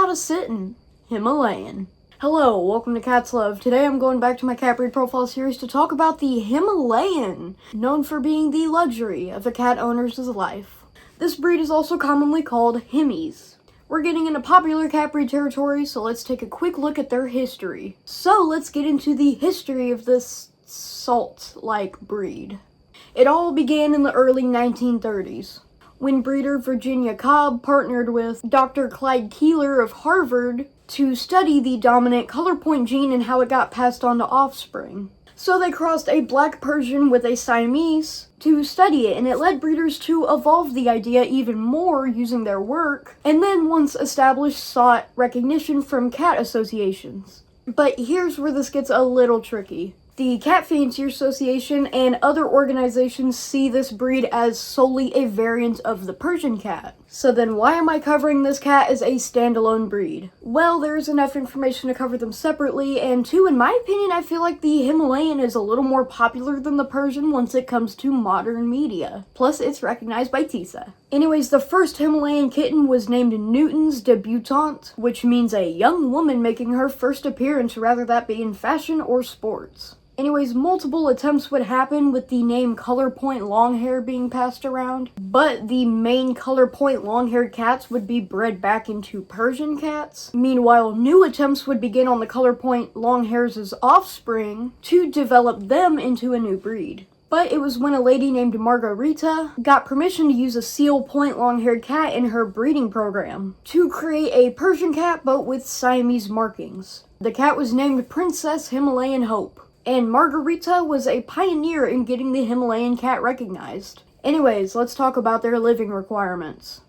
about a sittin', Himalayan. Hello, welcome to Cat's Love. Today I'm going back to my cat breed profile series to talk about the Himalayan, known for being the luxury of a cat owner's life. This breed is also commonly called Himis. We're getting into popular cat breed territory, so let's take a quick look at their history. So let's get into the history of this salt-like breed. It all began in the early 1930s, when breeder Virginia Cobb partnered with Dr. Clyde Keeler of Harvard to study the dominant color point gene and how it got passed on to offspring. So they crossed a black Persian with a Siamese to study it, and it led breeders to evolve the idea even more using their work, and then once established sought recognition from cat associations. But here's where this gets a little tricky. The Cat Fancier Association and other organizations see this breed as solely a variant of the Persian cat. So then why am I covering this cat as a standalone breed? Well, there's enough information to cover them separately, and two, in my opinion, I feel like the Himalayan is a little more popular than the Persian once it comes to modern media. Plus, it's recognized by TISA. Anyways, the first Himalayan kitten was named Newton's Debutante, which means a young woman making her first appearance, rather that be in fashion or sports. Anyways, multiple attempts would happen with the name Color Point Longhair being passed around, but the main Color Point long-haired cats would be bred back into Persian cats. Meanwhile, new attempts would begin on the Color Point Longhairs' offspring to develop them into a new breed. But it was when a lady named Margarita got permission to use a seal point long-haired cat in her breeding program to create a Persian cat but with Siamese markings. The cat was named Princess Himalayan Hope, and Margarita was a pioneer in getting the Himalayan cat recognized. Anyways, let's talk about their living requirements.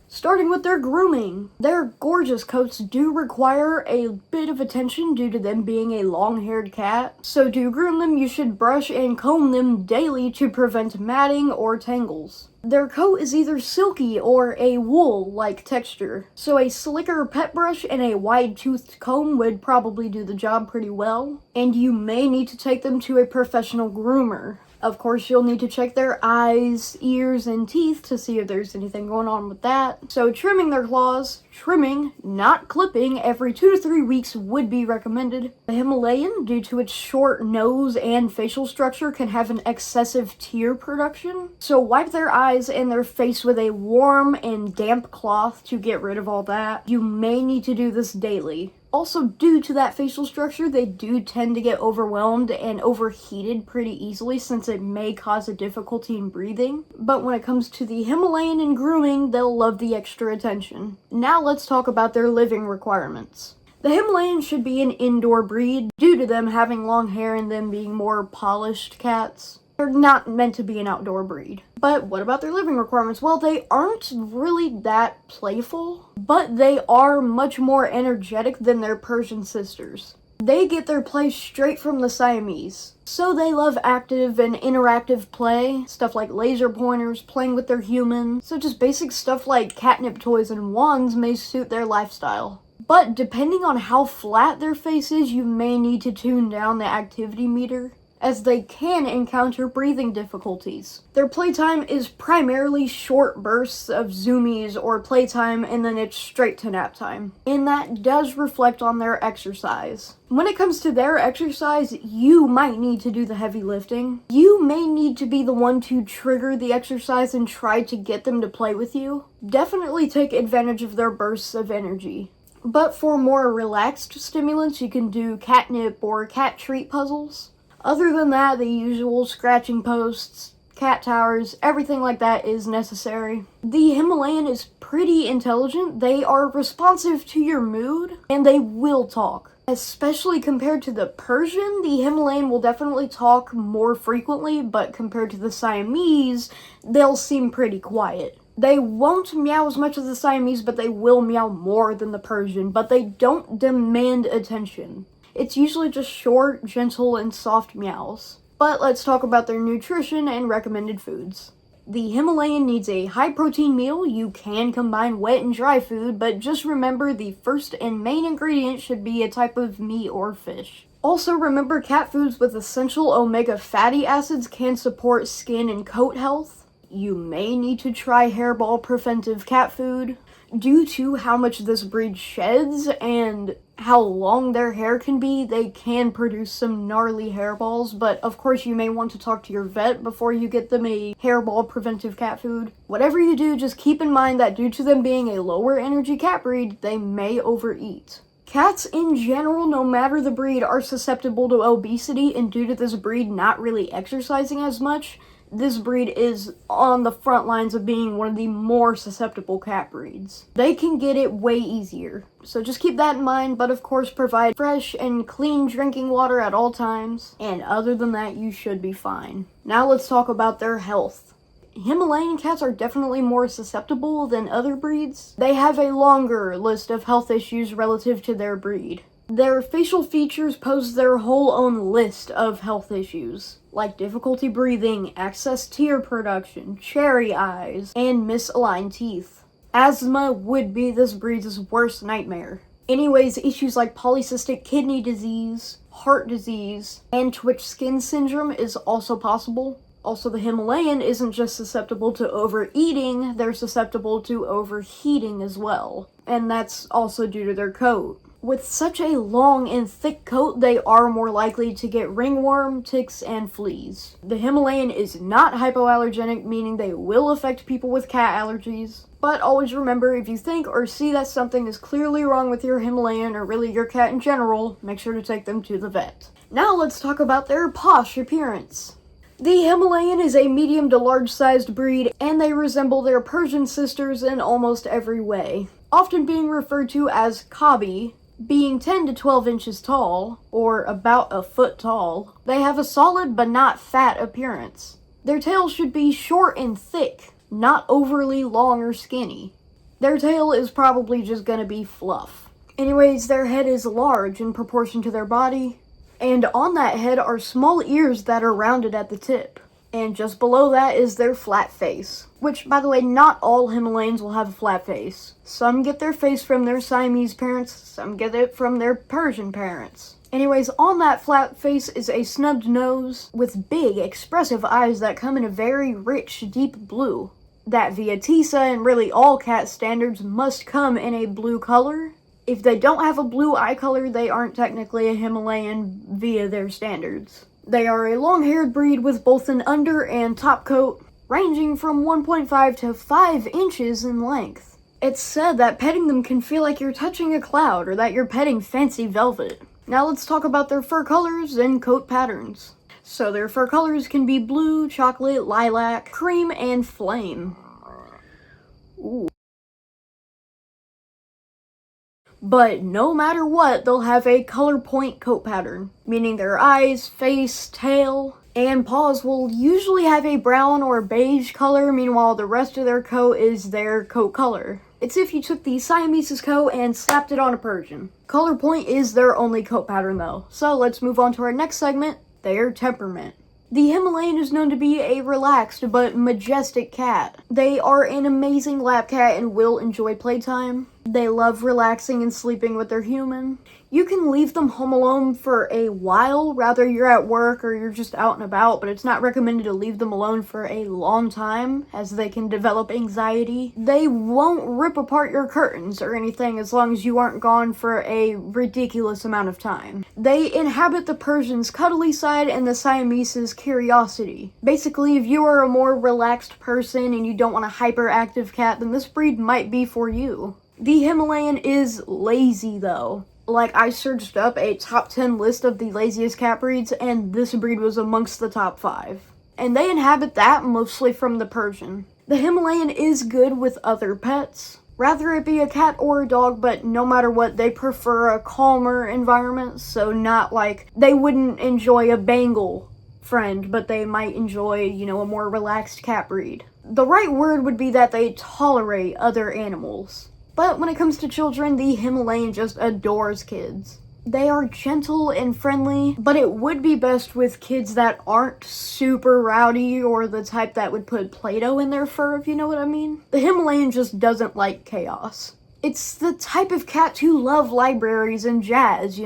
Starting with their grooming. Their gorgeous coats do require a bit of attention due to them being a long-haired cat. So to groom them, you should brush and comb them daily to prevent matting or tangles. Their coat is either silky or a wool-like texture, so a slicker pet brush and a wide-toothed comb would probably do the job pretty well. And you may need to take them to a professional groomer. Of course, you'll need to check their eyes, ears, and teeth to see if there's anything going on with that. So trimming their claws, trimming, not clipping, every 2 to 3 weeks would be recommended. The Himalayan, due to its short nose and facial structure, can have an excessive tear production. So wipe their eyes and their face with a warm and damp cloth to get rid of all that. You may need to do this daily. Also, due to that facial structure, they do tend to get overwhelmed and overheated pretty easily since it may cause a difficulty in breathing. But when it comes to the Himalayan and grooming, they'll love the extra attention. Now let's talk about their living requirements. The Himalayan should be an indoor breed due to them having long hair and them being more polished cats. They're not meant to be an outdoor breed. But what about their living requirements? Well, they aren't really that playful, but they are much more energetic than their Persian sisters. They get their play straight from the Siamese. So they love active and interactive play, stuff like laser pointers, playing with their human. So just basic stuff like catnip toys and wands may suit their lifestyle. But depending on how flat their face is, you may need to tune down the activity meter, as they can encounter breathing difficulties. Their playtime is primarily short bursts of zoomies or playtime, and then it's straight to nap time. And that does reflect on their exercise. When it comes to their exercise, you might need to do the heavy lifting. You may need to be the one to trigger the exercise and try to get them to play with you. Definitely take advantage of their bursts of energy. But for more relaxed stimulants, you can do catnip or cat treat puzzles. Other than that, the usual scratching posts, cat towers, everything like that is necessary. The Himalayan is pretty intelligent. They are responsive to your mood, and they will talk. Especially compared to the Persian, the Himalayan will definitely talk more frequently, but compared to the Siamese, they'll seem pretty quiet. They won't meow as much as the Siamese, but they will meow more than the Persian, but they don't demand attention. It's usually just short, gentle, and soft meows. But let's talk about their nutrition and recommended foods. The Himalayan needs a high-protein meal. You can combine wet and dry food, but just remember the first and main ingredient should be a type of meat or fish. Also remember, cat foods with essential omega fatty acids can support skin and coat health. You may need to try hairball preventive cat food. Due to how much this breed sheds and how long their hair can be, they can produce some gnarly hairballs, but of course you may want to talk to your vet before you get them a hairball preventive cat food. Whatever you do, just keep in mind that due to them being a lower energy cat breed, they may overeat. Cats in general, no matter the breed, are susceptible to obesity, and due to this breed not really exercising as much, this breed is on the front lines of being one of the more susceptible cat breeds. They can get it way easier, so just keep that in mind, but of course provide fresh and clean drinking water at all times, and other than that, you should be fine. Now let's talk about their health. Himalayan cats are definitely more susceptible than other breeds. They have a longer list of health issues relative to their breed. Their facial features pose their whole own list of health issues, like difficulty breathing, excess tear production, cherry eyes, and misaligned teeth. Asthma would be this breed's worst nightmare. Anyways, issues like polycystic kidney disease, heart disease, and twitch skin syndrome is also possible. Also, the Himalayan isn't just susceptible to overeating, they're susceptible to overheating as well. And that's also due to their coat. With such a long and thick coat, they are more likely to get ringworm, ticks, and fleas. The Himalayan is not hypoallergenic, meaning they will affect people with cat allergies. But always remember, if you think or see that something is clearly wrong with your Himalayan, or really your cat in general, make sure to take them to the vet. Now let's talk about their posh appearance. The Himalayan is a medium to large-sized breed, and they resemble their Persian sisters in almost every way. Often being referred to as cobby, being 10 to 12 inches tall, or about a foot tall, they have a solid but not fat appearance. Their tail should be short and thick, not overly long or skinny. Their tail is probably just gonna be fluff. Anyways, their head is large in proportion to their body, and on that head are small ears that are rounded at the tip. And just below that is their flat face. Which, by the way, not all Himalayans will have a flat face. Some get their face from their Siamese parents, some get it from their Persian parents. Anyways, on that flat face is a snubbed nose with big, expressive eyes that come in a very rich, deep blue. That via TISA and really all cat standards must come in a blue color. If they don't have a blue eye color, they aren't technically a Himalayan via their standards. They are a long-haired breed with both an under and top coat, ranging from 1.5 to 5 inches in length. It's said that petting them can feel like you're touching a cloud or that you're petting fancy velvet. Now let's talk about their fur colors and coat patterns. So their fur colors can be blue, chocolate, lilac, cream, and flame. Ooh. But no matter what, they'll have a color point coat pattern, meaning their eyes, face, tail, and paws will usually have a brown or beige color, meanwhile the rest of their coat is their coat color. It's if you took the Siamese coat and slapped it on a Persian. Color point is their only coat pattern though. So let's move on to our next segment, their temperament. The Himalayan is known to be a relaxed but majestic cat. They are an amazing lap cat and will enjoy playtime. They love relaxing and sleeping with their human. You can leave them home alone for a while, whether you're at work or you're just out and about, but it's not recommended to leave them alone for a long time, as they can develop anxiety. They won't rip apart your curtains or anything as long as you aren't gone for a ridiculous amount of time. They inhabit the Persian's cuddly side and the Siamese's curiosity. Basically, if you are a more relaxed person and you don't want a hyperactive cat, then this breed might be for you. The Himalayan is lazy though. Like, I searched up a top 10 list of the laziest cat breeds, and this breed was amongst the top 5. And they inhabit that mostly from the Persian. The Himalayan is good with other pets, rather it be a cat or a dog, but no matter what, they prefer a calmer environment, so not like, they wouldn't enjoy a Bengal friend, but they might enjoy, a more relaxed cat breed. The right word would be that they tolerate other animals. But when it comes to children, the Himalayan just adores kids. They are gentle and friendly, but it would be best with kids that aren't super rowdy or the type that would put Play-Doh in their fur, if you know what I mean. The Himalayan just doesn't like chaos. It's the type of cat who love libraries and jazz,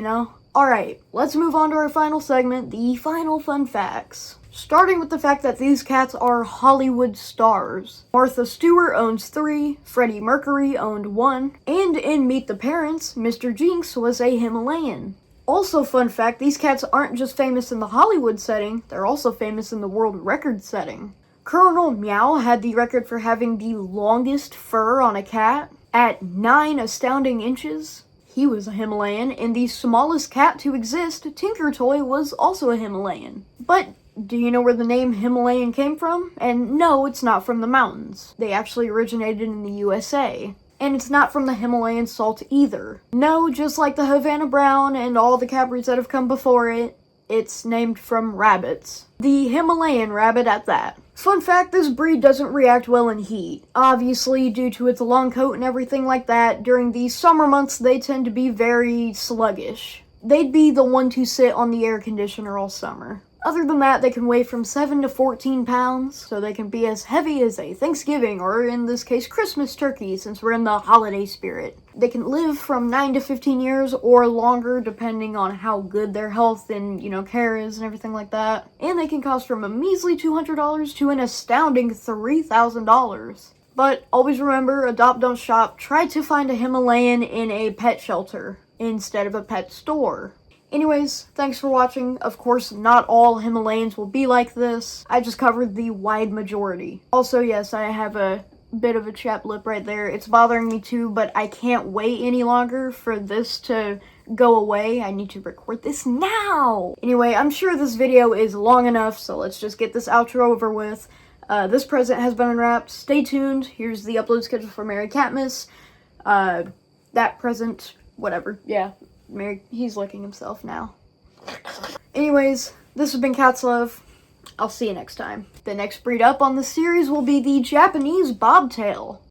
Alright, let's move on to our final segment, the final fun facts. Starting with the fact that these cats are Hollywood stars. Martha Stewart owns 3, Freddie Mercury owned 1, and in Meet the Parents, Mr. Jinx was a Himalayan. Also, fun fact, these cats aren't just famous in the Hollywood setting, they're also famous in the world record setting. Colonel Meow had the record for having the longest fur on a cat at 9 astounding inches. He was a Himalayan, and the smallest cat to exist, Tinker Toy, was also a Himalayan. But do you know where the name Himalayan came from? And no, it's not from the mountains. They actually originated in the USA. And it's not from the Himalayan salt either. No, just like the Havana Brown and all the cat breeds that have come before it, it's named from rabbits. The Himalayan rabbit at that. Fun fact, this breed doesn't react well in heat. Obviously, due to its long coat and everything like that, during the summer months they tend to be very sluggish. They'd be the one to sit on the air conditioner all summer. Other than that, they can weigh from 7 to 14 pounds, so they can be as heavy as a Thanksgiving, or in this case, Christmas turkey, since we're in the holiday spirit. They can live from 9 to 15 years or longer, depending on how good their health and, care is and everything like that. And they can cost from a measly $200 to an astounding $3,000. But always remember, adopt, don't shop. Try to find a Himalayan in a pet shelter instead of a pet store. Anyways, thanks for watching. Of course, not all Himalayans will be like this. I just covered the wide majority. Also, yes, I have a bit of a chapped lip right there. It's bothering me too, but I can't wait any longer for this to go away. I need to record this now! Anyway, I'm sure this video is long enough, so let's just get this outro over with. This present has been unwrapped. Stay tuned. Here's the upload schedule for Merry Catmas. That present, whatever, yeah. He's licking himself now. Anyways, this has been Cat's Love. I'll see you next time. The next breed up on the series will be the Japanese bobtail.